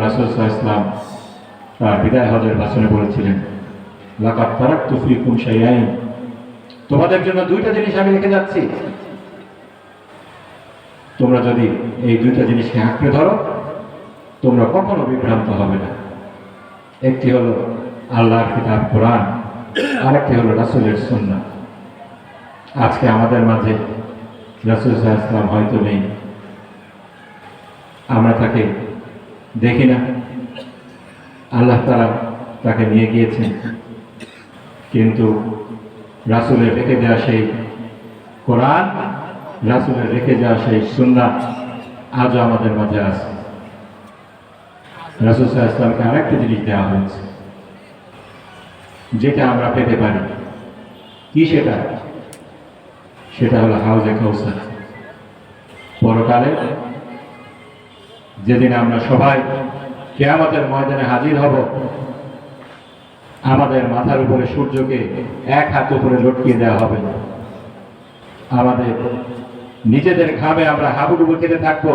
রাসূল সাল্লাল্লাহু আলাইহি ওয়াসাল্লাম তার বিদায় হজের ভাষণে বলেছিলেন, লাকাদ তারাকতু ফীকুম শাইআইন, তোমাদের জন্য দুইটা জিনিস আমি রেখে যাচ্ছি, তোমরা যদি এই দুইটা জিনিসকে আঁকড়ে ধরো তোমরা কখনো বিভ্রান্ত হবে না। একটি হলো আল্লাহর কিতাব কোরআন, আরেকটি হলো রাসূলের সুন্নাহ। আজকে আমাদের মাঝে রাসূল সাল্লাল্লাহু আলাইহি ওয়াসাল্লাম হয়তো নেই, আমরা তাকে দেখি না, আল্লাহ তাআলা তাকে নিয়ে গিয়েছেন, কিন্তু রাসূলের রেখে দেওয়া সেই কোরআন, রাসূলের রেখে যাওয়া সেই সুন্নাহ আজও আমাদের মাঝে আছে। রাসূল সাল্লাল্লাহু আলাইহি ওয়াসাল্লামকে আরেকটা জিনিস দেওয়া হয়েছে যেটা আমরা পেতে পারি। কি সেটা? সেটা হলো হাউজে কাউসার। পরকালে যেদিন আমরা সবাই কিয়ামতের ময়দানে হাজির হব, আমাদের মাথার উপরে সূর্যকে এক হাত উপরে লটকিয়ে দেওয়া হবে, আমাদের নিজেদের ঘামে আমরা হাবুডুবু খেতে থাকবো,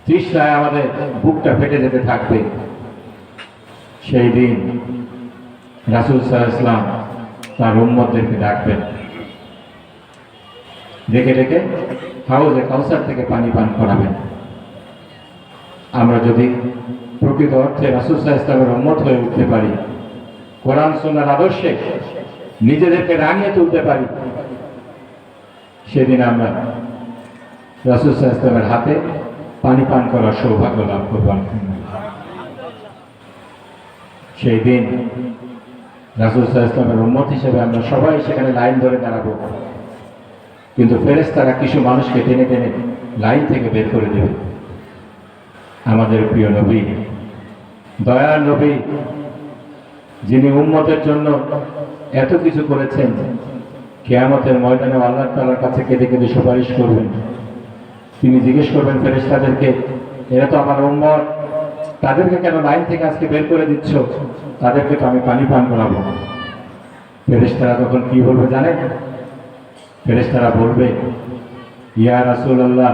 তৃষ্ণায় আমাদের বুকটা ফেটে যেতে থাকবে। সেই দিন রাসূল সাল্লাল্লাহু আলাইহি ওয়াসাল্লাম তার উম্মতদেরকে ডাকবেন, ডেকে ডেকে হাউজে কাউসার থেকে পানি পান করাবেন। আমরা যদি প্রকৃত অর্থে রাসূল সাল্লাল্লাহু আলাইহি ওয়াসাল্লামের উম্মত হয়ে উঠতে পারি, কোরআন সুন্নাহর আদর্শে নিজেদেরকে রাঙিয়ে তুলতে পারি, সেদিন আমরা রাসূল সাল্লাল্লাহু আলাইহি ওয়াসাল্লামের হাতে পানি পান করার সৌভাগ্য লাভ করব। সেই দিন রাসূল সাল্লাল্লাহু আলাইহি ওয়াসাল্লামের উম্মত হিসেবে আমরা সবাই সেখানে লাইন ধরে দাঁড়াবো, কিন্তু ফেরেশতারা কিছু মানুষকে টেনে টেনে লাইন থেকে বের করে দেবে। আমাদের প্রিয় নবী, দয়ার নবী, যিনি উম্মতের জন্য এত কিছু করেছেন, কিয়ামতের ময়দানে আল্লাহ তাআলার কাছে কেঁদে কেঁদে সুপারিশ করবেন। তিনি জিজ্ঞেস করবেন ফেরেশতাদেরকে, এরা তো আমার উম্মত, তাদেরকে কেন লাইন থেকে আজকে বের করে দিচ্ছ? তাদেরকে তো আমি পানি পান করাবো। ফেরেশতারা তখন কি বলবে জানেন? ফেরেশতারা বলবে, ইয়া রাসূলুল্লাহ,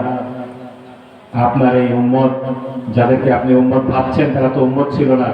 আপনার এই উম্মত, যাদেরকে আপনি উম্মত ভাবছেন তারা তো উম্মত ছিল না,